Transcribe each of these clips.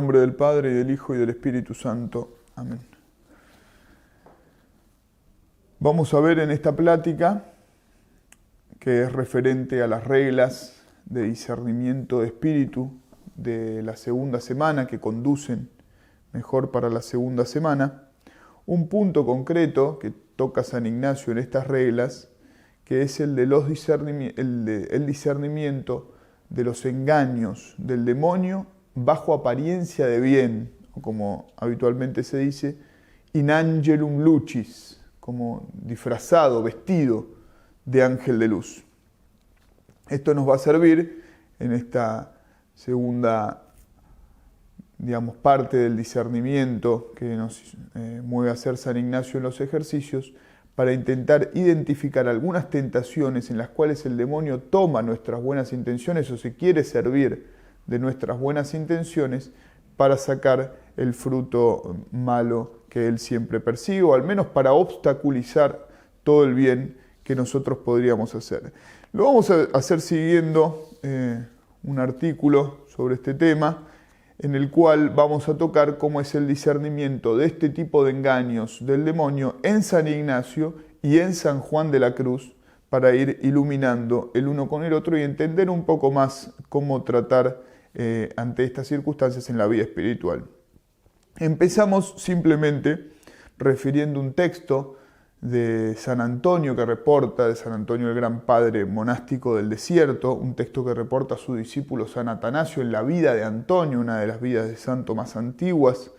nombre del Padre, y del Hijo, y del Espíritu Santo. Amén. Vamos a ver en esta plática, que es referente a las reglas de discernimiento de espíritu de la segunda semana, que conducen mejor para la segunda semana, un punto concreto que toca San Ignacio en estas reglas, que es el de el discernimiento de los engaños del demonio bajo apariencia de bien, o como habitualmente se dice, in angelum lucis, como disfrazado, vestido de ángel de luz. Esto nos va a servir en esta segunda, parte del discernimiento que nos mueve a hacer San Ignacio en los ejercicios, para intentar identificar algunas tentaciones en las cuales el demonio toma nuestras buenas intenciones o se quiere servir de nuestras buenas intenciones para sacar el fruto malo que él siempre persigue, o al menos para obstaculizar todo el bien que nosotros podríamos hacer. Lo vamos a hacer siguiendo un artículo sobre este tema, en el cual vamos a tocar cómo es el discernimiento de este tipo de engaños del demonio en San Ignacio y en San Juan de la Cruz, para ir iluminando el uno con el otro y entender un poco más cómo tratar ante estas circunstancias en la vida espiritual. Empezamos simplemente refiriendo un texto de San Antonio que reporta, de San Antonio el gran padre monástico del desierto, un texto que reporta a su discípulo San Atanasio en la vida de Antonio, una de las vidas de santo más antiguas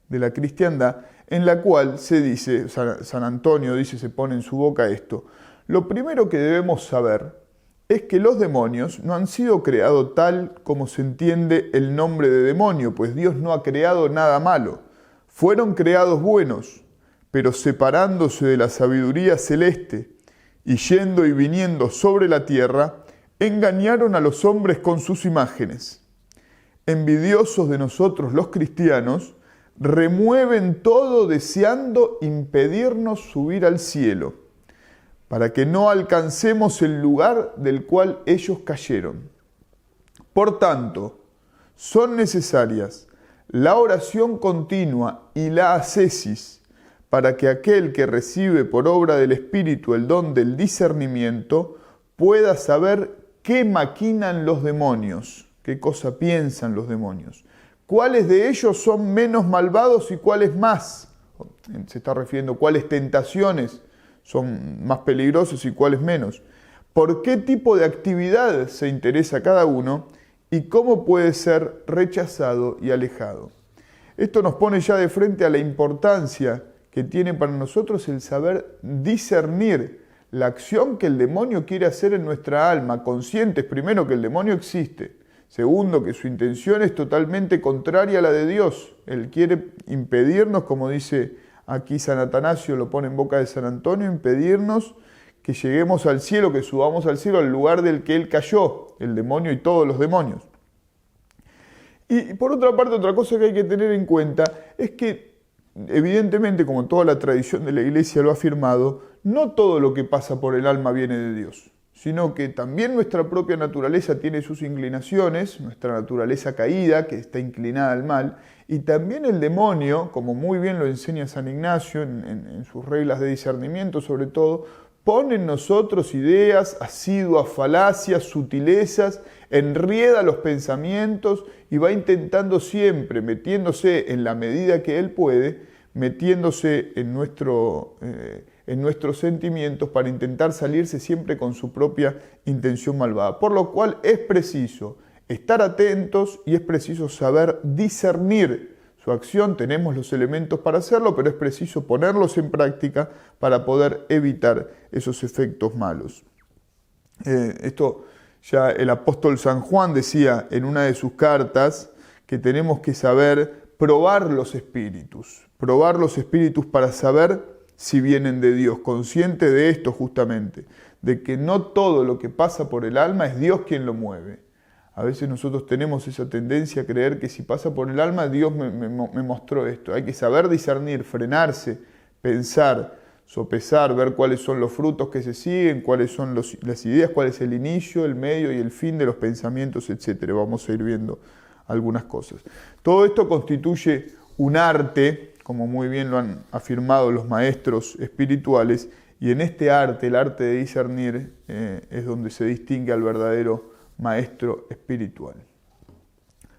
de la cristiandad, en la cual se dice, San Antonio dice, se pone en su boca esto: lo primero que debemos saber es que los demonios no han sido creados tal como se entiende el nombre de demonio, pues Dios no ha creado nada malo. Fueron creados buenos, pero separándose de la sabiduría celeste y yendo y viniendo sobre la tierra, engañaron a los hombres con sus imágenes. Envidiosos de nosotros los cristianos, remueven todo deseando impedirnos subir al cielo, para que no alcancemos el lugar del cual ellos cayeron. Por tanto, son necesarias la oración continua y la ascesis, para que aquel que recibe por obra del Espíritu el don del discernimiento pueda saber qué maquinan los demonios, qué cosa piensan los demonios, cuáles de ellos son menos malvados y cuáles más. Se está refiriendo cuáles tentaciones son más peligrosas y cuáles menos. Por qué tipo de actividad se interesa cada uno y cómo puede ser rechazado y alejado. Esto nos pone ya de frente a la importancia que tiene para nosotros el saber discernir la acción que el demonio quiere hacer en nuestra alma, conscientes primero que el demonio existe, segundo que su intención es totalmente contraria a la de Dios. Él quiere impedirnos, como dice aquí San Atanasio, lo pone en boca de San Antonio, impedirnos que lleguemos al cielo, que subamos al cielo, al lugar del que él cayó, el demonio y todos los demonios. Y por otra parte, otra cosa que hay que tener en cuenta es que, evidentemente, como toda la tradición de la Iglesia lo ha afirmado, no todo lo que pasa por el alma viene de Dios, sino que también nuestra propia naturaleza tiene sus inclinaciones, nuestra naturaleza caída, que está inclinada al mal, y también el demonio, como muy bien lo enseña San Ignacio en sus reglas de discernimiento sobre todo, pone en nosotros ideas, asiduas, falacias, sutilezas, enrieda los pensamientos y va intentando siempre, metiéndose en la medida que él puede, metiéndose en nuestros sentimientos para intentar salirse siempre con su propia intención malvada. Por lo cual es preciso estar atentos y es preciso saber discernir su acción. Tenemos los elementos para hacerlo, pero es preciso ponerlos en práctica para poder evitar esos efectos malos. Esto ya el apóstol San Juan decía en una de sus cartas que tenemos que saber probar los espíritus para saber si vienen de Dios, consciente de esto justamente, de que no todo lo que pasa por el alma es Dios quien lo mueve. A veces nosotros tenemos esa tendencia a creer que si pasa por el alma, Dios me mostró esto. Hay que saber discernir, frenarse, pensar, sopesar, ver cuáles son los frutos que se siguen, cuáles son las ideas, cuál es el inicio, el medio y el fin de los pensamientos, etc. Vamos a ir viendo algunas cosas. Todo esto constituye un arte, como muy bien lo han afirmado los maestros espirituales, y en este arte, el arte de discernir, es donde se distingue al verdadero maestro espiritual.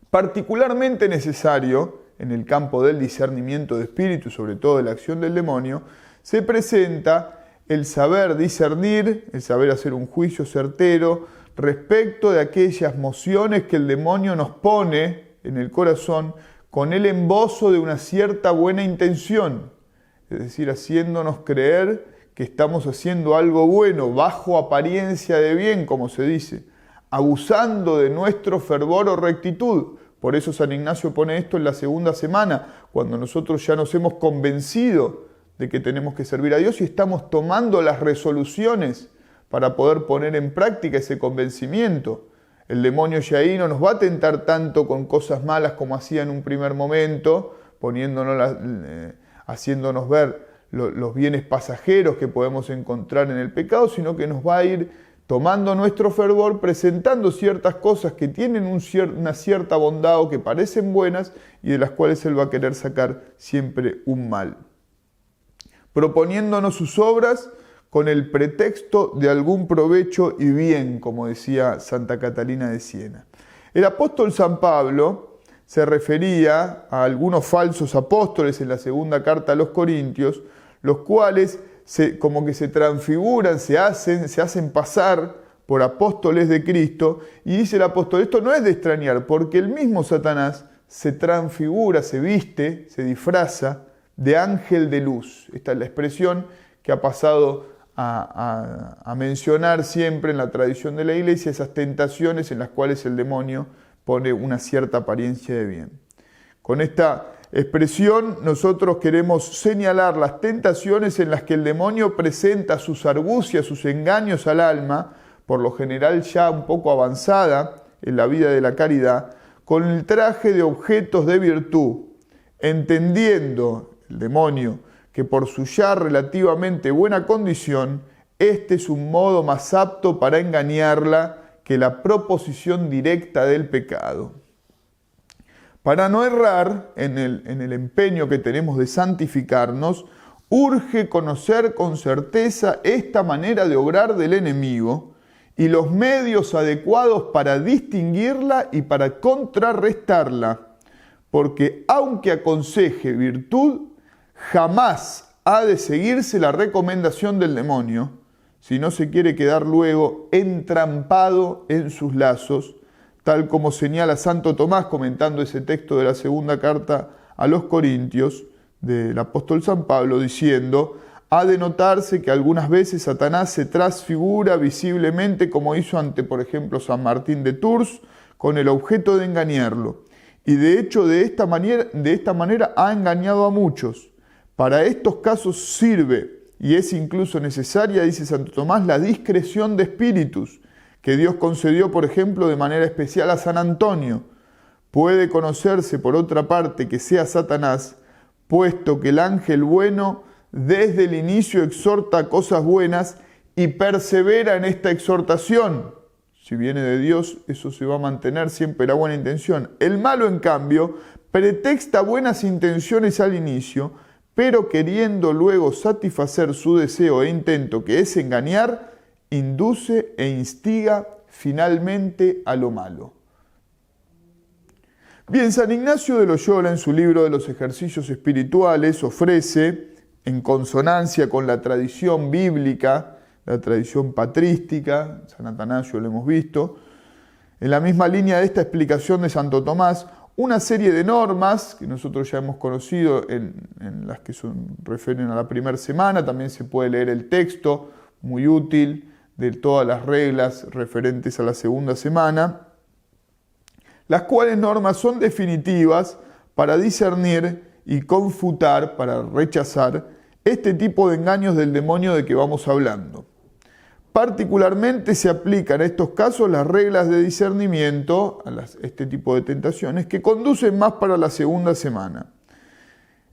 Particularmente necesario en el campo del discernimiento de espíritu, sobre todo de la acción del demonio, se presenta el saber discernir, el saber hacer un juicio certero respecto de aquellas mociones que el demonio nos pone en el corazón con el embozo de una cierta buena intención, es decir, haciéndonos creer que estamos haciendo algo bueno, bajo apariencia de bien, como se dice, abusando de nuestro fervor o rectitud. Por eso San Ignacio pone esto en la segunda semana, cuando nosotros ya nos hemos convencido de que tenemos que servir a Dios y estamos tomando las resoluciones para poder poner en práctica ese convencimiento. El demonio ya ahí no nos va a tentar tanto con cosas malas como hacía en un primer momento, haciéndonos ver los bienes pasajeros que podemos encontrar en el pecado, sino que nos va a ir tomando nuestro fervor, presentando ciertas cosas que tienen una cierta bondad o que parecen buenas y de las cuales Él va a querer sacar siempre un mal, proponiéndonos sus obras con el pretexto de algún provecho y bien, como decía Santa Catalina de Siena. El apóstol San Pablo se refería a algunos falsos apóstoles en la segunda carta a los Corintios, los cuales como que se transfiguran, se hacen pasar por apóstoles de Cristo, y dice el apóstol, esto no es de extrañar, porque el mismo Satanás se transfigura, se viste, se disfraza de ángel de luz. Esta es la expresión que ha pasado a mencionar siempre en la tradición de la Iglesia, esas tentaciones en las cuales el demonio pone una cierta apariencia de bien. Con esta expresión nosotros queremos señalar las tentaciones en las que el demonio presenta sus argucias, sus engaños al alma, por lo general ya un poco avanzada en la vida de la caridad, con el traje de objetos de virtud, entendiendo el demonio que por su ya relativamente buena condición, este es un modo más apto para engañarla que la proposición directa del pecado. Para no errar en el empeño que tenemos de santificarnos, urge conocer con certeza esta manera de obrar del enemigo y los medios adecuados para distinguirla y para contrarrestarla, porque aunque aconseje virtud, jamás ha de seguirse la recomendación del demonio, si no se quiere quedar luego entrampado en sus lazos, tal como señala Santo Tomás comentando ese texto de la segunda carta a los Corintios del apóstol San Pablo, diciendo, ha de notarse que algunas veces Satanás se transfigura visiblemente como hizo ante, por ejemplo, San Martín de Tours, con el objeto de engañarlo. Y de hecho de esta manera ha engañado a muchos. Para estos casos sirve, y es incluso necesaria, dice Santo Tomás, la discreción de espíritus, que Dios concedió, por ejemplo, de manera especial a San Antonio. Puede conocerse, por otra parte, que sea Satanás, puesto que el ángel bueno desde el inicio exhorta cosas buenas y persevera en esta exhortación. Si viene de Dios, eso se va a mantener siempre la buena intención. El malo, en cambio, pretexta buenas intenciones al inicio, pero queriendo luego satisfacer su deseo e intento, que es engañar, induce e instiga finalmente a lo malo. Bien, San Ignacio de Loyola en su libro de los ejercicios espirituales ofrece, en consonancia con la tradición bíblica, la tradición patrística, San Atanasio lo hemos visto, en la misma línea de esta explicación de Santo Tomás, una serie de normas que nosotros ya hemos conocido en las que refieren a la primera semana. También se puede leer el texto, muy útil, de todas las reglas referentes a la segunda semana, las cuales normas son definitivas para discernir y confutar, para rechazar este tipo de engaños del demonio de que vamos hablando. Particularmente se aplican en estos casos las reglas de discernimiento a este tipo de tentaciones que conducen más para la segunda semana.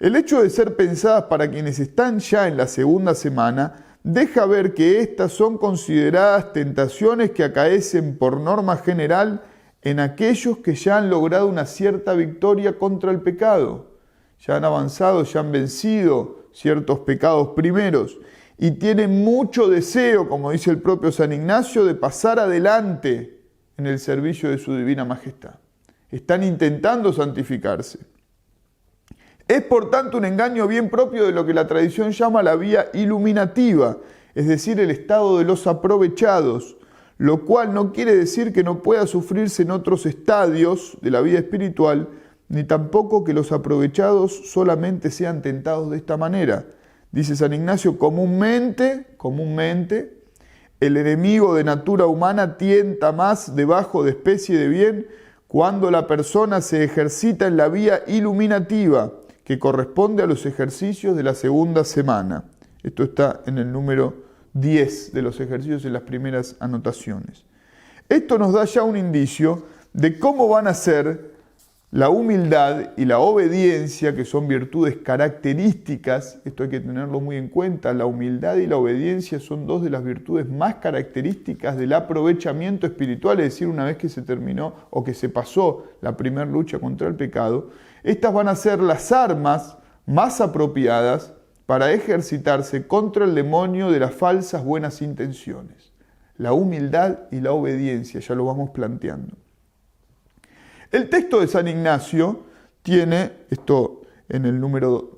El hecho de ser pensadas para quienes están ya en la segunda semana deja ver que estas son consideradas tentaciones que acaecen por norma general en aquellos que ya han logrado una cierta victoria contra el pecado, ya han avanzado, ya han vencido ciertos pecados primeros y tienen mucho deseo, como dice el propio San Ignacio, de pasar adelante en el servicio de su divina majestad. Están intentando santificarse. Es por tanto un engaño bien propio de lo que la tradición llama la vía iluminativa, es decir, el estado de los aprovechados, lo cual no quiere decir que no pueda sufrirse en otros estadios de la vida espiritual, ni tampoco que los aprovechados solamente sean tentados de esta manera. Dice San Ignacio, comúnmente, el enemigo de natura humana tienta más debajo de especie de bien cuando la persona se ejercita en la vía iluminativa, que corresponde a los ejercicios de la segunda semana. Esto está en el número 10 de los ejercicios en las primeras anotaciones. Esto nos da ya un indicio de cómo van a ser la humildad y la obediencia, que son virtudes características. Esto hay que tenerlo muy en cuenta. La humildad y la obediencia son dos de las virtudes más características del aprovechamiento espiritual, es decir, una vez que se terminó o que se pasó la primera lucha contra el pecado, estas van a ser las armas más apropiadas para ejercitarse contra el demonio de las falsas buenas intenciones. La humildad y la obediencia, ya lo vamos planteando. El texto de San Ignacio tiene, esto en el número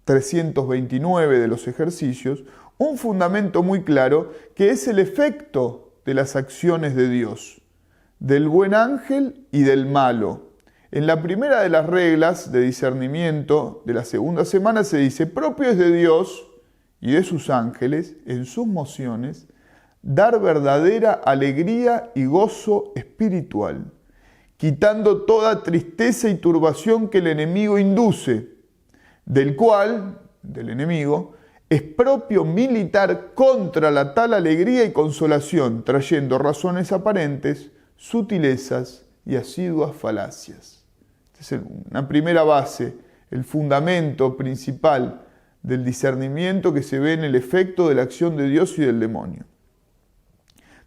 329 de los ejercicios, un fundamento muy claro que es el efecto de las acciones de Dios, del buen ángel y del malo. En la primera de las reglas de discernimiento de la segunda semana se dice: propio es de Dios y de sus ángeles, en sus mociones, dar verdadera alegría y gozo espiritual, quitando toda tristeza y turbación que el enemigo induce, del cual, del enemigo, es propio militar contra la tal alegría y consolación, trayendo razones aparentes, sutilezas y asiduas falacias. Esta es una primera base, el fundamento principal del discernimiento que se ve en el efecto de la acción de Dios y del demonio.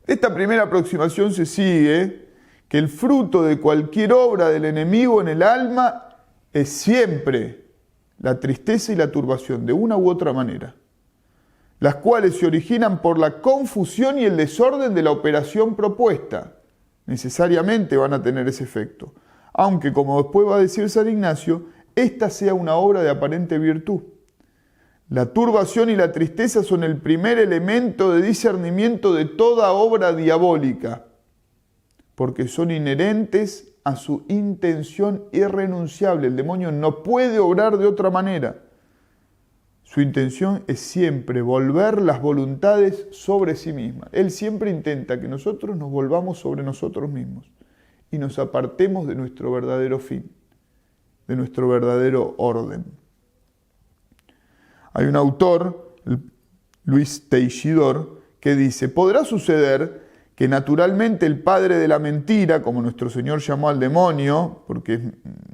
De esta primera aproximación se sigue que el fruto de cualquier obra del enemigo en el alma es siempre la tristeza y la turbación, de una u otra manera, las cuales se originan por la confusión y el desorden de la operación propuesta. Necesariamente van a tener ese efecto, aunque, como después va a decir San Ignacio, esta sea una obra de aparente virtud. La turbación y la tristeza son el primer elemento de discernimiento de toda obra diabólica, porque son inherentes a su intención irrenunciable. El demonio no puede obrar de otra manera. Su intención es siempre volver las voluntades sobre sí mismas. Él siempre intenta que nosotros nos volvamos sobre nosotros mismos y nos apartemos de nuestro verdadero fin, de nuestro verdadero orden. Hay un autor, Luis Teixidor, que dice: podrá suceder que naturalmente el padre de la mentira, como nuestro Señor llamó al demonio, porque es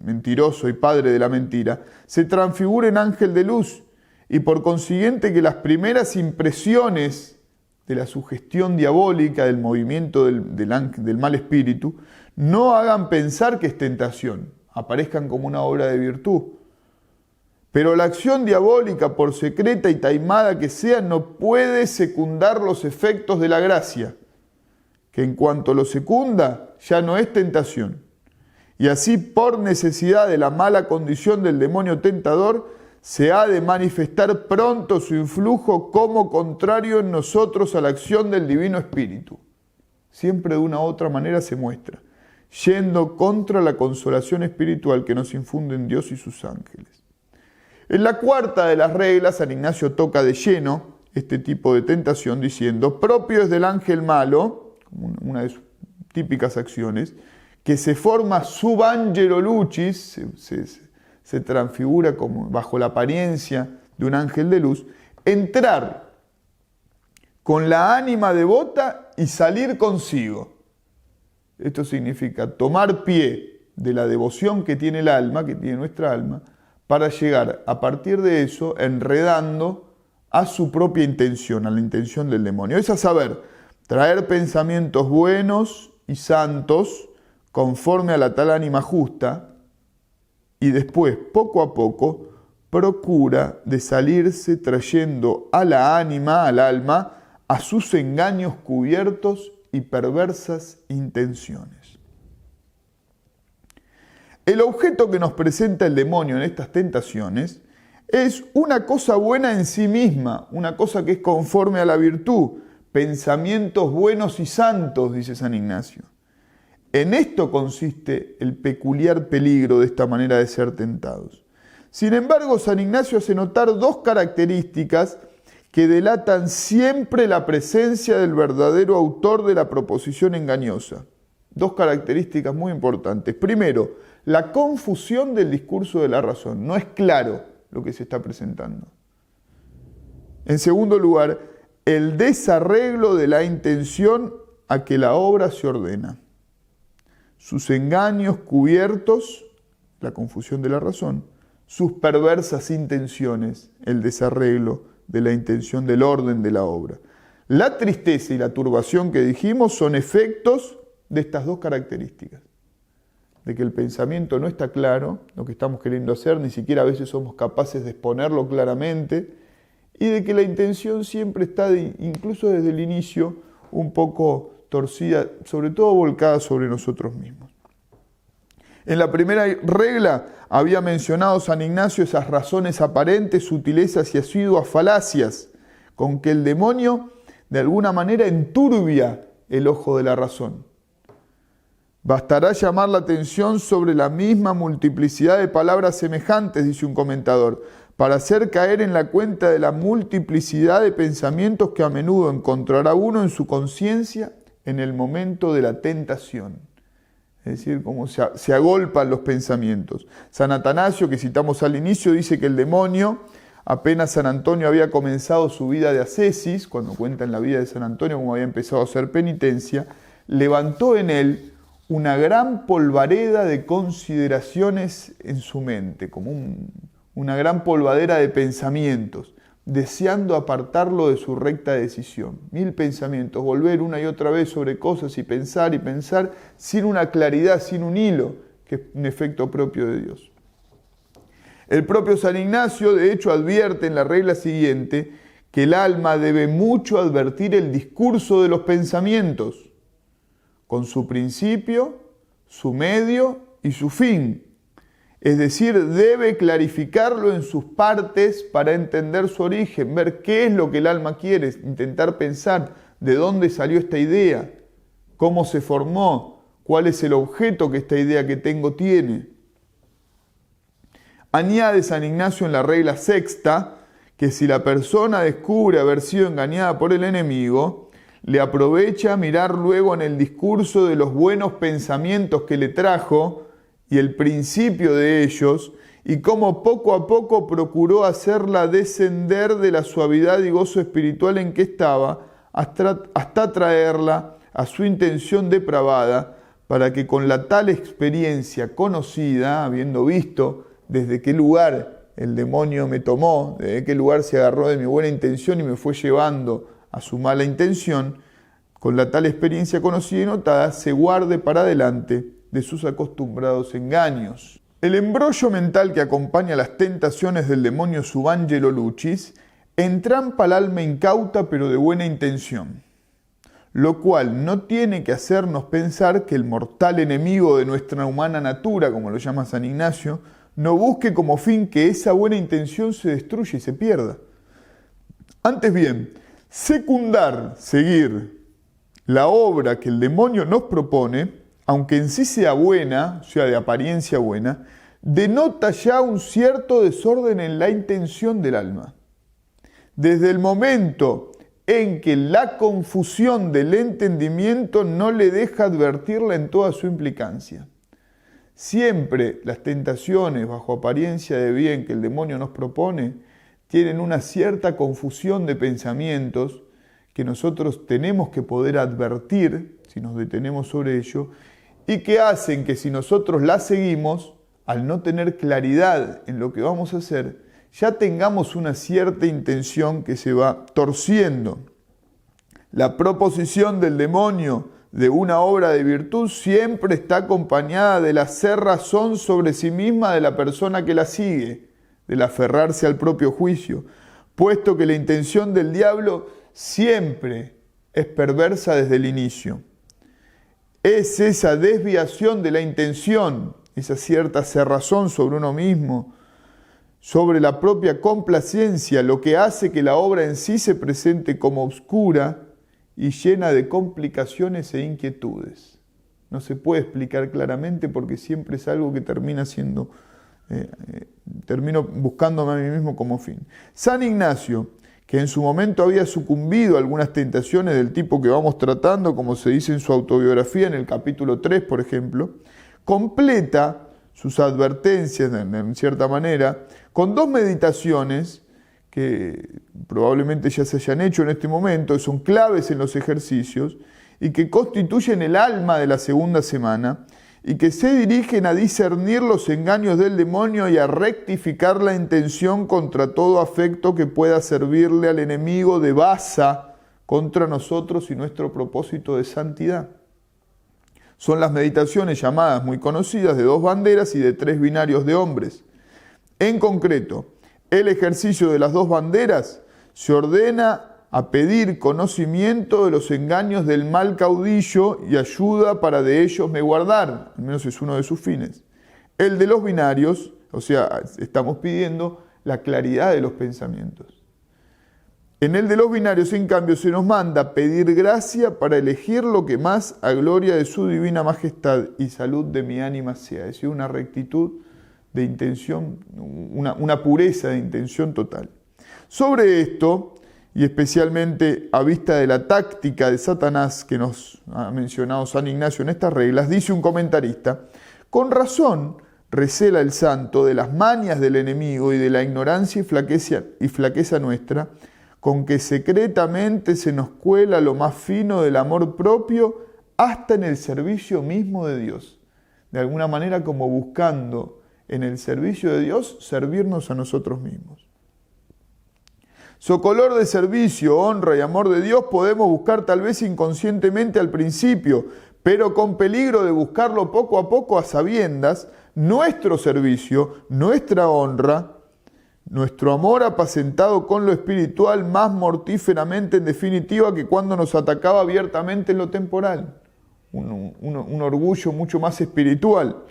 mentiroso y padre de la mentira, se transfigure en ángel de luz, y por consiguiente que las primeras impresiones de la sugestión diabólica, del movimiento del mal espíritu, no hagan pensar que es tentación, aparezcan como una obra de virtud. Pero la acción diabólica, por secreta y taimada que sea, no puede secundar los efectos de la gracia, que en cuanto lo secunda, ya no es tentación. Y así, por necesidad de la mala condición del demonio tentador, se ha de manifestar pronto su influjo como contrario en nosotros a la acción del Divino Espíritu. Siempre de una u otra manera se muestra, yendo contra la consolación espiritual que nos infunden Dios y sus ángeles. En la cuarta de las reglas, San Ignacio toca de lleno este tipo de tentación diciendo: propio es del ángel malo, una de sus típicas acciones, que se forma sub angelo lucis, se transfigura como bajo la apariencia de un ángel de luz, entrar con la ánima devota y salir consigo. Esto significa tomar pie de la devoción que tiene el alma, que tiene nuestra alma, para llegar a partir de eso enredando a su propia intención, a la intención del demonio. Es a saber, traer pensamientos buenos y santos conforme a la tal ánima justa, y después, poco a poco, procura de salirse trayendo a la ánima, al alma, a sus engaños cubiertos y perversas intenciones. El objeto que nos presenta el demonio en estas tentaciones es una cosa buena en sí misma, una cosa que es conforme a la virtud, pensamientos buenos y santos, dice San Ignacio. En esto consiste el peculiar peligro de esta manera de ser tentados. Sin embargo, San Ignacio hace notar dos características que delatan siempre la presencia del verdadero autor de la proposición engañosa. Dos características muy importantes. Primero, la confusión del discurso de la razón. No es claro lo que se está presentando. En segundo lugar, el desarreglo de la intención a que la obra se ordena. Sus engaños cubiertos, la confusión de la razón, sus perversas intenciones, el desarreglo de la intención del orden de la obra. La tristeza y la turbación que dijimos son efectos de estas dos características. De que el pensamiento no está claro, lo que estamos queriendo hacer, ni siquiera a veces somos capaces de exponerlo claramente, y de que la intención siempre está, incluso desde el inicio, un poco torcida, sobre todo volcada sobre nosotros mismos. En la primera regla había mencionado San Ignacio esas razones aparentes, sutilezas y asiduas falacias, con que el demonio de alguna manera enturbia el ojo de la razón. Bastará llamar la atención sobre la misma multiplicidad de palabras semejantes, dice un comentador, para hacer caer en la cuenta de la multiplicidad de pensamientos que a menudo encontrará uno en su conciencia en el momento de la tentación. Es decir, cómo se agolpan los pensamientos. San Atanasio, que citamos al inicio, dice que el demonio, apenas San Antonio había comenzado su vida de ascesis, cuando cuenta en la vida de San Antonio cómo había empezado a hacer penitencia, levantó en él una gran polvareda de consideraciones en su mente, como una gran polvadera de pensamientos, deseando apartarlo de su recta decisión. 1000 pensamientos, volver una y otra vez sobre cosas y pensar, sin una claridad, sin un hilo, que es un efecto propio de Dios. El propio San Ignacio, de hecho, advierte en la regla siguiente que el alma debe mucho advertir el discurso de los pensamientos, con su principio, su medio y su fin. Es decir, debe clarificarlo en sus partes para entender su origen, ver qué es lo que el alma quiere, intentar pensar de dónde salió esta idea, cómo se formó, cuál es el objeto que esta idea que tengo tiene. Añade San Ignacio en la regla sexta que si la persona descubre haber sido engañada por el enemigo, le aprovecha mirar luego en el discurso de los buenos pensamientos que le trajo y el principio de ellos, y cómo poco a poco procuró hacerla descender de la suavidad y gozo espiritual en que estaba, hasta traerla a su intención depravada, para que con la tal experiencia conocida, habiendo visto desde qué lugar el demonio me tomó, desde qué lugar se agarró de mi buena intención y me fue llevando a su mala intención, con la tal experiencia conocida y notada, se guarde para adelante de sus acostumbrados engaños. El embrollo mental que acompaña las tentaciones del demonio Subangelo Lucis entrampa al alma incauta pero de buena intención, lo cual no tiene que hacernos pensar que el mortal enemigo de nuestra humana natura, como lo llama San Ignacio, no busque como fin que esa buena intención se destruya y se pierda. Antes bien, seguir la obra que el demonio nos propone, aunque en sí sea buena, sea de apariencia buena, denota ya un cierto desorden en la intención del alma. Desde el momento en que la confusión del entendimiento no le deja advertirla en toda su implicancia. Siempre las tentaciones bajo apariencia de bien que el demonio nos propone tienen una cierta confusión de pensamientos que nosotros tenemos que poder advertir, si nos detenemos sobre ello, y que hacen que si nosotros las seguimos, al no tener claridad en lo que vamos a hacer, ya tengamos una cierta intención que se va torciendo. La proposición del demonio de una obra de virtud siempre está acompañada de la cerrazón sobre sí misma de la persona que la sigue, del aferrarse al propio juicio, puesto que la intención del diablo siempre es perversa desde el inicio. Es esa desviación de la intención, esa cierta cerrazón sobre uno mismo, sobre la propia complacencia, lo que hace que la obra en sí se presente como oscura y llena de complicaciones e inquietudes. No se puede explicar claramente porque siempre es algo que termina siendo, termino buscándome a mí mismo como fin. San Ignacio, que en su momento había sucumbido a algunas tentaciones del tipo que vamos tratando, como se dice en su autobiografía en el capítulo 3, por ejemplo, completa sus advertencias, en cierta manera, con 2 meditaciones que probablemente ya se hayan hecho en este momento, que son claves en los ejercicios y que constituyen el alma de la segunda semana y que se dirigen a discernir los engaños del demonio y a rectificar la intención contra todo afecto que pueda servirle al enemigo de baza contra nosotros y nuestro propósito de santidad. Son las meditaciones llamadas muy conocidas de 2 banderas y de 3 binarios de hombres. En concreto, el ejercicio de las 2 banderas se ordena a pedir conocimiento de los engaños del mal caudillo y ayuda para de ellos me guardar, al menos es uno de sus fines. El de los binarios, o sea, estamos pidiendo la claridad de los pensamientos. En el de los binarios, en cambio, se nos manda pedir gracia para elegir lo que más a gloria de su divina majestad y salud de mi ánima sea, es decir, una rectitud de intención, una pureza de intención total. Sobre esto, y especialmente a vista de la táctica de Satanás que nos ha mencionado San Ignacio en estas reglas, dice un comentarista, con razón recela el santo de las mañas del enemigo y de la ignorancia y flaqueza nuestra, con que secretamente se nos cuela lo más fino del amor propio hasta en el servicio mismo de Dios. De alguna manera como buscando en el servicio de Dios servirnos a nosotros mismos. Socolor de servicio, honra y amor de Dios podemos buscar tal vez inconscientemente al principio, pero con peligro de buscarlo poco a poco a sabiendas, nuestro servicio, nuestra honra, nuestro amor apacentado con lo espiritual más mortíferamente en definitiva que cuando nos atacaba abiertamente en lo temporal. Un orgullo mucho más espiritual.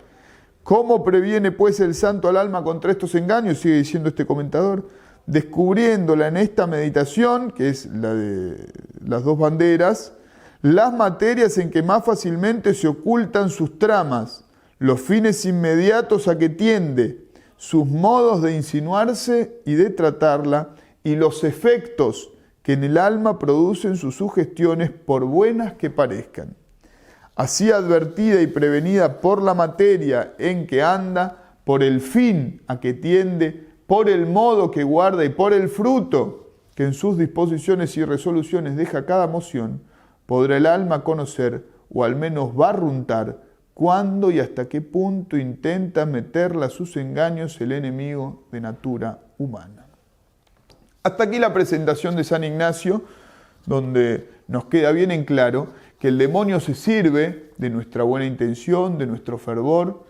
¿Cómo previene pues el santo al alma contra estos engaños? Sigue diciendo este comentador. Descubriéndola en esta meditación, que es la de las 2 banderas, las materias en que más fácilmente se ocultan sus tramas, los fines inmediatos a que tiende, sus modos de insinuarse y de tratarla, y los efectos que en el alma producen sus sugestiones por buenas que parezcan. Así advertida y prevenida por la materia en que anda, por el fin a que tiende, por el modo que guarda y por el fruto que en sus disposiciones y resoluciones deja cada moción, podrá el alma conocer, o al menos barruntar, cuándo y hasta qué punto intenta meterla a sus engaños el enemigo de natura humana. Hasta aquí la presentación de San Ignacio, donde nos queda bien en claro que el demonio se sirve de nuestra buena intención, de nuestro fervor,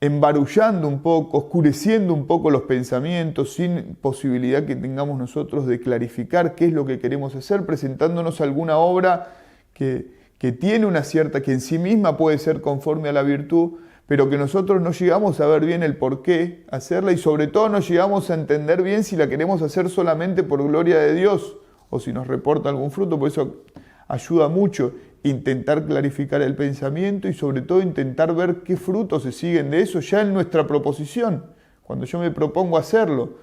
embarullando un poco, oscureciendo un poco los pensamientos, sin posibilidad que tengamos nosotros de clarificar qué es lo que queremos hacer, presentándonos alguna obra que tiene una cierta, que en sí misma puede ser conforme a la virtud, pero que nosotros no llegamos a ver bien el por qué hacerla y sobre todo no llegamos a entender bien si la queremos hacer solamente por gloria de Dios o si nos reporta algún fruto. Por eso ayuda mucho intentar clarificar el pensamiento y sobre todo intentar ver qué frutos se siguen de eso ya en nuestra proposición. Cuando yo me propongo hacerlo,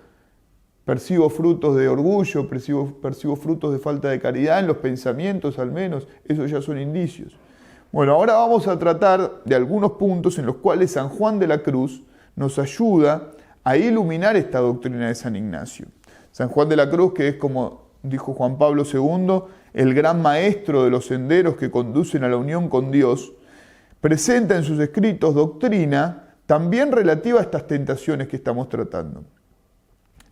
percibo frutos de orgullo, percibo frutos de falta de caridad en los pensamientos al menos, esos ya son indicios. Bueno, ahora vamos a tratar de algunos puntos en los cuales San Juan de la Cruz nos ayuda a iluminar esta doctrina de San Ignacio. San Juan de la Cruz, que es, como dijo Juan Pablo II, el gran maestro de los senderos que conducen a la unión con Dios, presenta en sus escritos doctrina también relativa a estas tentaciones que estamos tratando.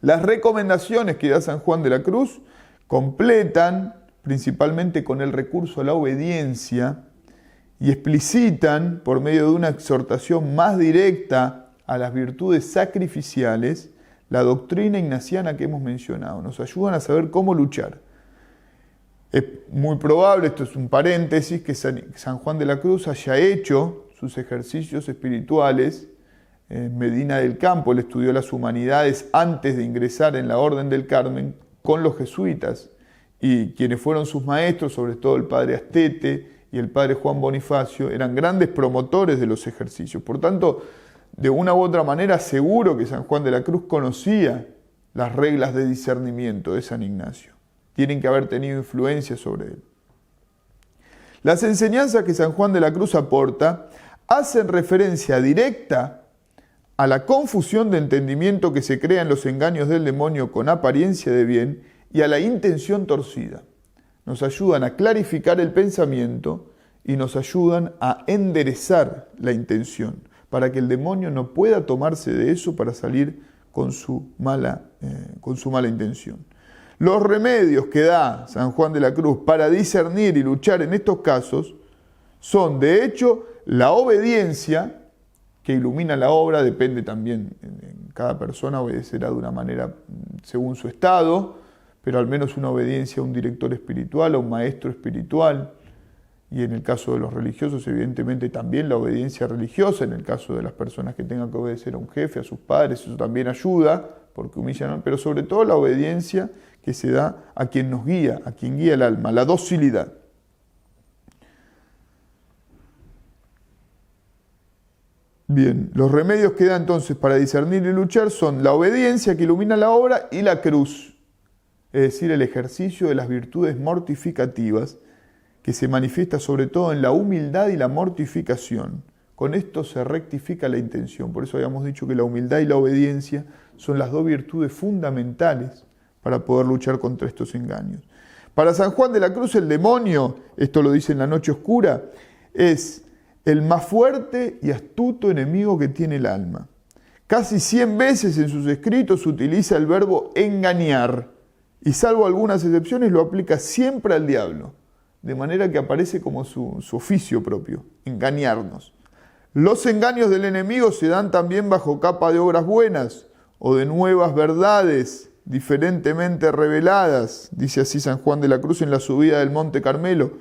Las recomendaciones que da San Juan de la Cruz completan principalmente con el recurso a la obediencia, y explicitan, por medio de una exhortación más directa a las virtudes sacrificiales, la doctrina ignaciana que hemos mencionado. Nos ayudan a saber cómo luchar. Es muy probable, esto es un paréntesis, que San Juan de la Cruz haya hecho sus ejercicios espirituales en Medina del Campo. Él estudió las humanidades antes de ingresar en la Orden del Carmen con los jesuitas, y quienes fueron sus maestros, sobre todo el padre Astete y el padre Juan Bonifacio, eran grandes promotores de los ejercicios. Por tanto, de una u otra manera, seguro que San Juan de la Cruz conocía las reglas de discernimiento de San Ignacio. Tienen que haber tenido influencia sobre él. Las enseñanzas que San Juan de la Cruz aporta hacen referencia directa a la confusión de entendimiento que se crea en los engaños del demonio con apariencia de bien y a la intención torcida. Nos ayudan a clarificar el pensamiento y nos ayudan a enderezar la intención, para que el demonio no pueda tomarse de eso para salir con su mala intención. Los remedios que da San Juan de la Cruz para discernir y luchar en estos casos son, de hecho, la obediencia, que ilumina la obra, depende también, en cada persona obedecerá de una manera según su estado, pero al menos una obediencia a un director espiritual, a un maestro espiritual, y en el caso de los religiosos, evidentemente también la obediencia religiosa, en el caso de las personas que tengan que obedecer a un jefe, a sus padres, eso también ayuda, porque humillan, pero sobre todo la obediencia que se da a quien nos guía, a quien guía el alma, la docilidad. Bien, los remedios que da entonces para discernir y luchar son la obediencia que ilumina la obra y la cruz, es decir, el ejercicio de las virtudes mortificativas, que se manifiesta sobre todo en la humildad y la mortificación. Con esto se rectifica la intención. Por eso habíamos dicho que la humildad y la obediencia son las dos virtudes fundamentales para poder luchar contra estos engaños. Para San Juan de la Cruz, el demonio, esto lo dice en la Noche Oscura, es el más fuerte y astuto enemigo que tiene el alma. Casi 100 veces en sus escritos utiliza el verbo engañar, y salvo algunas excepciones lo aplica siempre al diablo, de manera que aparece como su oficio propio, engañarnos. Los engaños del enemigo se dan también bajo capa de obras buenas o de nuevas verdades diferentemente reveladas, dice así San Juan de la Cruz en la subida del Monte Carmelo,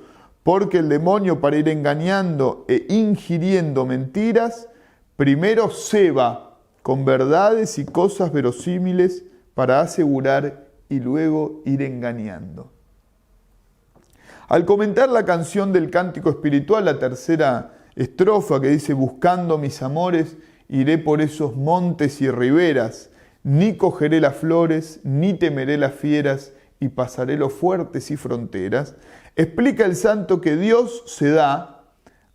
porque el demonio, para ir engañando e ingiriendo mentiras, primero ceba con verdades y cosas verosímiles para asegurar y luego ir engañando. Al comentar la canción del cántico espiritual, la tercera estrofa que dice: buscando mis amores, iré por esos montes y riberas, ni cogeré las flores, ni temeré las fieras, y pasaré los fuertes y fronteras, explica el santo que Dios se da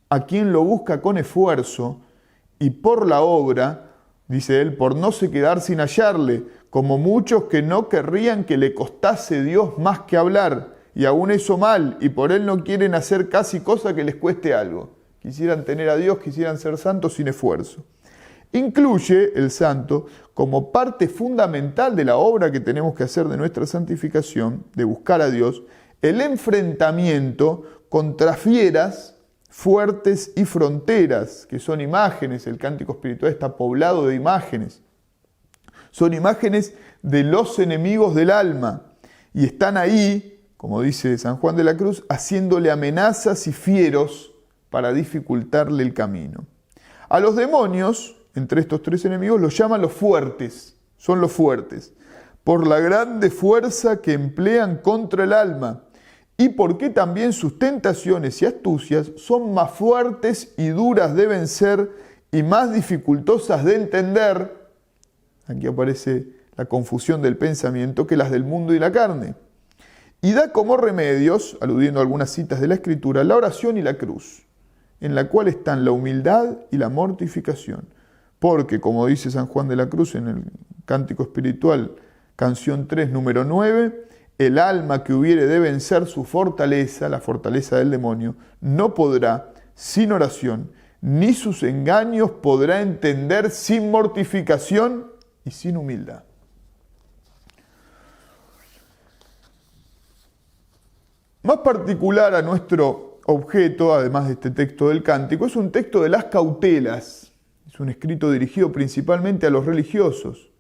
a quien lo busca con esfuerzo, y por la obra, dice él, por no se quedar sin hallarle, como muchos que no querrían que le costase Dios más que hablar, y aún eso mal, y por él no quieren hacer casi cosa que les cueste algo. Quisieran tener a Dios, quisieran ser santos sin esfuerzo. Incluye el santo como parte fundamental de la obra que tenemos que hacer de nuestra santificación, de buscar a Dios, el enfrentamiento contra fieras, fuertes y fronteras, que son imágenes. El cántico espiritual está poblado de imágenes. Son imágenes de los enemigos del alma y están ahí, como dice San Juan de la Cruz, haciéndole amenazas y fieros para dificultarle el camino. A los demonios, entre estos tres enemigos, los llaman los fuertes, son los fuertes, por la grande fuerza que emplean contra el alma y porque también sus tentaciones y astucias son más fuertes y duras de vencer y más dificultosas de entender. Aquí aparece la confusión del pensamiento, que las del mundo y la carne. Y da como remedios, aludiendo a algunas citas de la Escritura, la oración y la cruz, en la cual están la humildad y la mortificación. Porque, como dice San Juan de la Cruz en el Cántico Espiritual, canción 3, número 9, el alma que hubiere de vencer su fortaleza, la fortaleza del demonio, no podrá, sin oración, ni sus engaños podrá entender sin mortificación y sin humildad. Más particular a nuestro objeto, además de este texto del Cántico, es un texto de las cautelas. Es un escrito dirigido principalmente a los religiosos,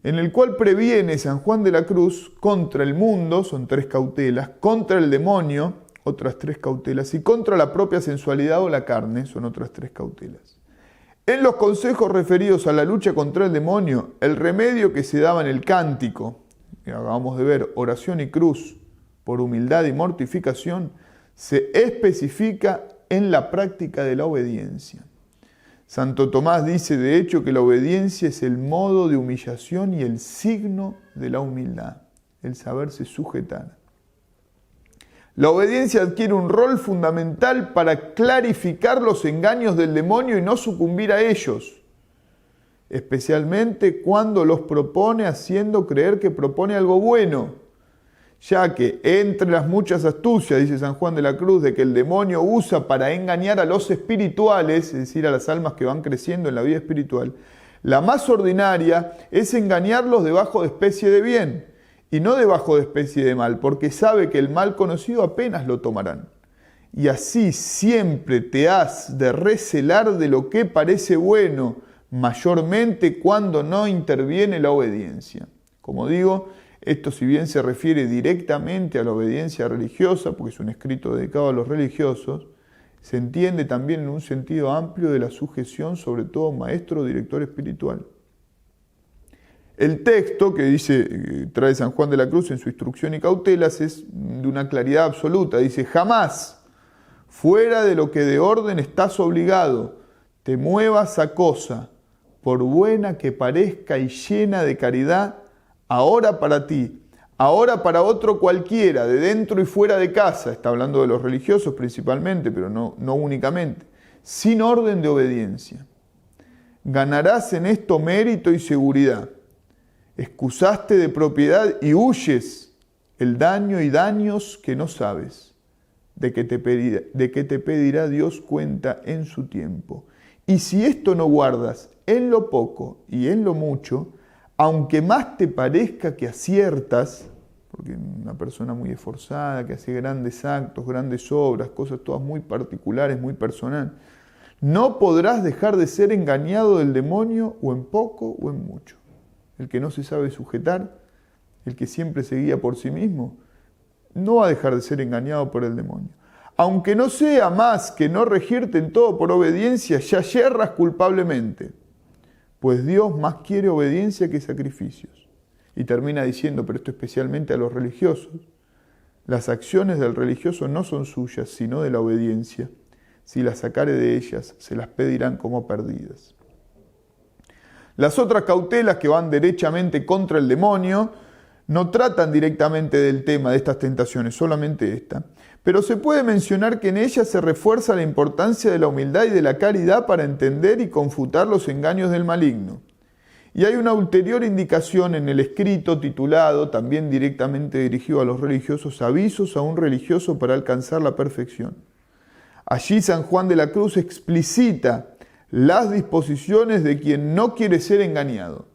en el cual previene San Juan de la Cruz contra el mundo, son 3 cautelas, contra el demonio, otras 3 cautelas, y contra la propia sensualidad o la carne, son otras 3 cautelas. En los consejos referidos a la lucha contra el demonio, el remedio que se daba en el Cántico, que acabamos de ver, oración y cruz, por humildad y mortificación, se especifica en la práctica de la obediencia. Santo Tomás dice, de hecho, que la obediencia es el modo de humillación y el signo de la humildad, el saberse sujetar. La obediencia adquiere un rol fundamental para clarificar los engaños del demonio y no sucumbir a ellos, especialmente cuando los propone haciendo creer que propone algo bueno, ya que entre las muchas astucias, dice San Juan de la Cruz, de que el demonio usa para engañar a los espirituales, es decir, a las almas que van creciendo en la vida espiritual, la más ordinaria es engañarlos debajo de especie de bien y no debajo de especie de mal, porque sabe que el mal conocido apenas lo tomarán. Y así siempre te has de recelar de lo que parece bueno, mayormente cuando no interviene la obediencia. Como digo, esto, si bien se refiere directamente a la obediencia religiosa, porque es un escrito dedicado a los religiosos, se entiende también en un sentido amplio de la sujeción, sobre todo maestro o director espiritual. El texto que trae San Juan de la Cruz en su Instrucción y Cautelas es de una claridad absoluta. Dice, jamás, fuera de lo que de orden estás obligado, te muevas a cosa, por buena que parezca y llena de caridad, ahora para ti, ahora para otro cualquiera, de dentro y fuera de casa, está hablando de los religiosos principalmente, pero no únicamente, sin orden de obediencia. Ganarás en esto mérito y seguridad. Excusaste de propiedad y huyes el daño y daños que no sabes, de que te pedirá Dios cuenta en su tiempo. Y si esto no guardas en lo poco y en lo mucho, aunque más te parezca que aciertas, porque una persona muy esforzada, que hace grandes actos, grandes obras, cosas todas muy particulares, muy personales, no podrás dejar de ser engañado del demonio o en poco o en mucho. El que no se sabe sujetar, el que siempre se guía por sí mismo, no va a dejar de ser engañado por el demonio. Aunque no sea más que no regirte en todo por obediencia, ya yerras culpablemente. Pues Dios más quiere obediencia que sacrificios. Y termina diciendo, pero esto especialmente a los religiosos, las acciones del religioso no son suyas, sino de la obediencia. Si las sacare de ellas, se las pedirán como perdidas. Las otras cautelas que van derechamente contra el demonio no tratan directamente del tema de estas tentaciones, solamente esta. Pero se puede mencionar que en ellas se refuerza la importancia de la humildad y de la caridad para entender y confutar los engaños del maligno. Y hay una ulterior indicación en el escrito titulado, también directamente dirigido a los religiosos, Avisos a un religioso para alcanzar la perfección. Allí San Juan de la Cruz explicita las disposiciones de quien no quiere ser engañado,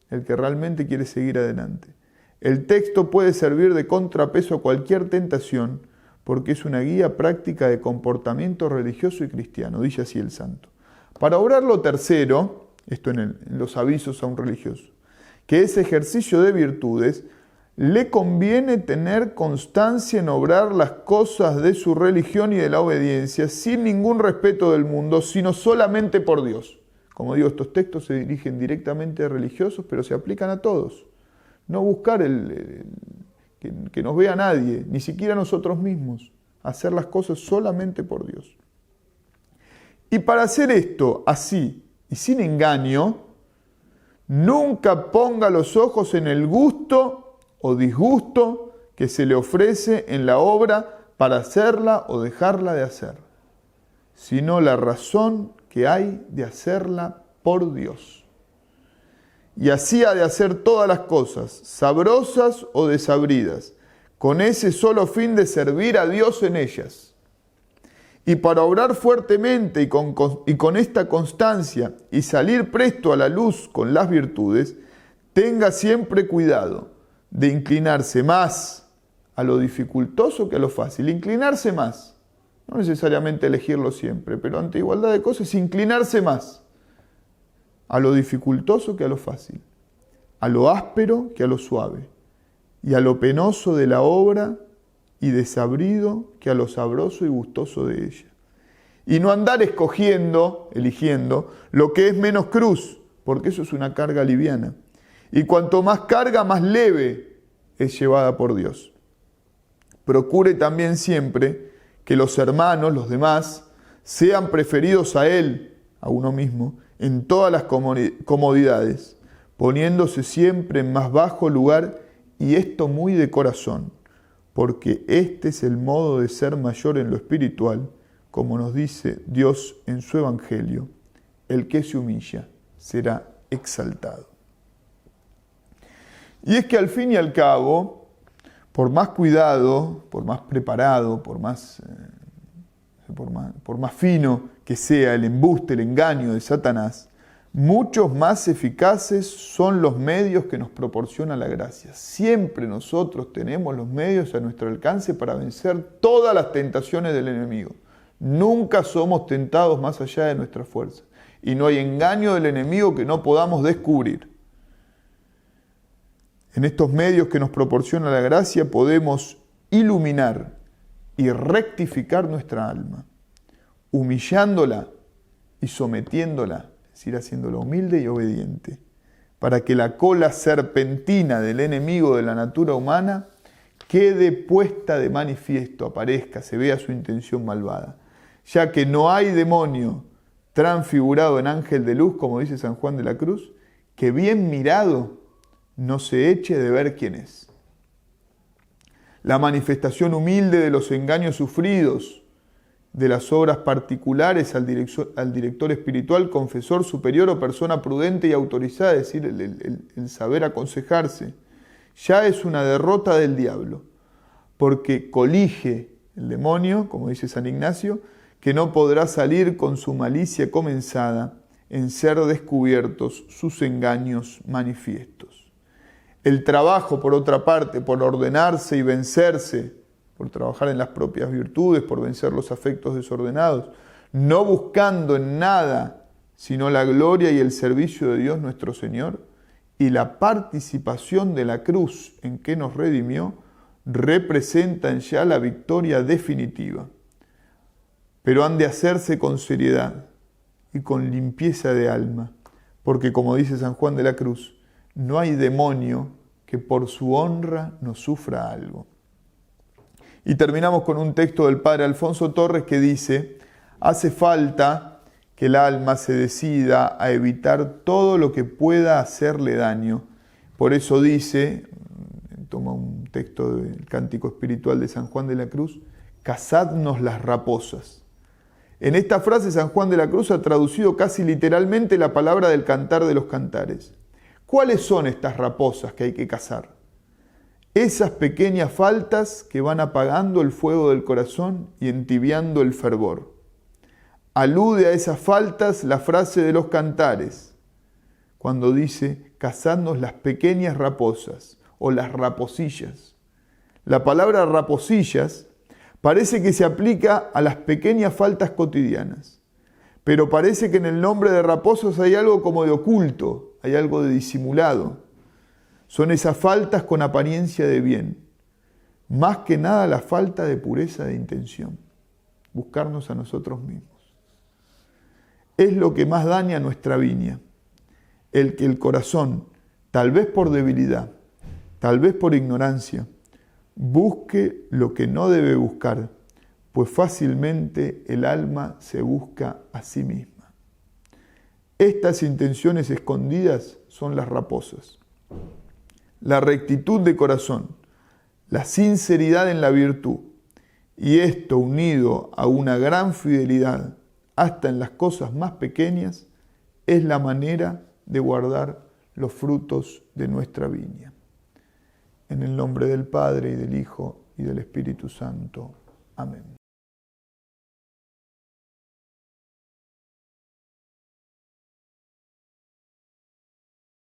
el que realmente quiere seguir adelante. El texto puede servir de contrapeso a cualquier tentación porque es una guía práctica de comportamiento religioso y cristiano, dice así el santo. Para obrar lo tercero, esto en los avisos a un religioso, que es ejercicio de virtudes, le conviene tener constancia en obrar las cosas de su religión y de la obediencia sin ningún respeto del mundo, sino solamente por Dios. Como digo, estos textos se dirigen directamente a religiosos, pero se aplican a todos. No buscar que nos vea nadie, ni siquiera nosotros mismos. Hacer las cosas solamente por Dios. Y para hacer esto así y sin engaño, nunca ponga los ojos en el gusto o disgusto que se le ofrece en la obra para hacerla o dejarla de hacer, sino la razón que hay de hacerla por Dios. Y así ha de hacer todas las cosas, sabrosas o desabridas, con ese solo fin de servir a Dios en ellas. Y para obrar fuertemente y con esta constancia y salir presto a la luz con las virtudes, tenga siempre cuidado de inclinarse más a lo dificultoso que a lo fácil. Inclinarse más. No necesariamente elegirlo siempre, pero ante igualdad de cosas, inclinarse más a lo dificultoso que a lo fácil, a lo áspero que a lo suave, y a lo penoso de la obra y desabrido que a lo sabroso y gustoso de ella. Y no andar eligiendo, lo que es menos cruz, porque eso es una carga liviana. Y cuanto más carga, más leve es llevada por Dios. Procure también siempre que los hermanos, los demás, sean preferidos a Él, a uno mismo, en todas las comodidades, poniéndose siempre en más bajo lugar, y esto muy de corazón, porque este es el modo de ser mayor en lo espiritual, como nos dice Dios en su Evangelio: el que se humilla será exaltado. Y es que al fin y al cabo, por más cuidado, por más preparado, por más fino que sea el embuste, el engaño de Satanás, muchos más eficaces son los medios que nos proporciona la gracia. Siempre nosotros tenemos los medios a nuestro alcance para vencer todas las tentaciones del enemigo. Nunca somos tentados más allá de nuestra fuerza. Y no hay engaño del enemigo que no podamos descubrir. En estos medios que nos proporciona la gracia podemos iluminar y rectificar nuestra alma, humillándola y sometiéndola, es decir, haciéndola humilde y obediente, para que la cola serpentina del enemigo de la natura humana quede puesta de manifiesto, aparezca, se vea su intención malvada, ya que no hay demonio transfigurado en ángel de luz, como dice San Juan de la Cruz, que bien mirado no se eche de ver quién es. La manifestación humilde de los engaños sufridos, de las obras particulares al director espiritual, confesor superior o persona prudente y autorizada, es decir, el saber aconsejarse, ya es una derrota del diablo, porque colige el demonio, como dice San Ignacio, que no podrá salir con su malicia comenzada en ser descubiertos sus engaños manifiestos. El trabajo, por otra parte, por ordenarse y vencerse, por trabajar en las propias virtudes, por vencer los afectos desordenados, no buscando en nada sino la gloria y el servicio de Dios nuestro Señor, y la participación de la cruz en que nos redimió, representan ya la victoria definitiva. Pero han de hacerse con seriedad y con limpieza de alma, porque como dice San Juan de la Cruz, no hay demonio que por su honra no sufra algo. Y terminamos con un texto del padre Alfonso Torres que dice: hace falta que el alma se decida a evitar todo lo que pueda hacerle daño. Por eso dice, toma un texto del Cántico Espiritual de San Juan de la Cruz: cazadnos las raposas. En esta frase San Juan de la Cruz ha traducido casi literalmente la palabra del Cantar de los Cantares. ¿Cuáles son estas raposas que hay que cazar? Esas pequeñas faltas que van apagando el fuego del corazón y entibiando el fervor. Alude a esas faltas la frase de los Cantares, cuando dice: cazadnos las pequeñas raposas o las raposillas. La palabra raposillas parece que se aplica a las pequeñas faltas cotidianas, pero parece que en el nombre de raposas hay algo como de oculto, hay algo de disimulado. Son esas faltas con apariencia de bien, más que nada la falta de pureza de intención, buscarnos a nosotros mismos. Es lo que más daña nuestra viña, el que el corazón, tal vez por debilidad, tal vez por ignorancia, busque lo que no debe buscar, pues fácilmente el alma se busca a sí misma. Estas intenciones escondidas son las raposas. La rectitud de corazón, la sinceridad en la virtud, y esto unido a una gran fidelidad hasta en las cosas más pequeñas, es la manera de guardar los frutos de nuestra viña. En el nombre del Padre, y del Hijo, y del Espíritu Santo. Amén.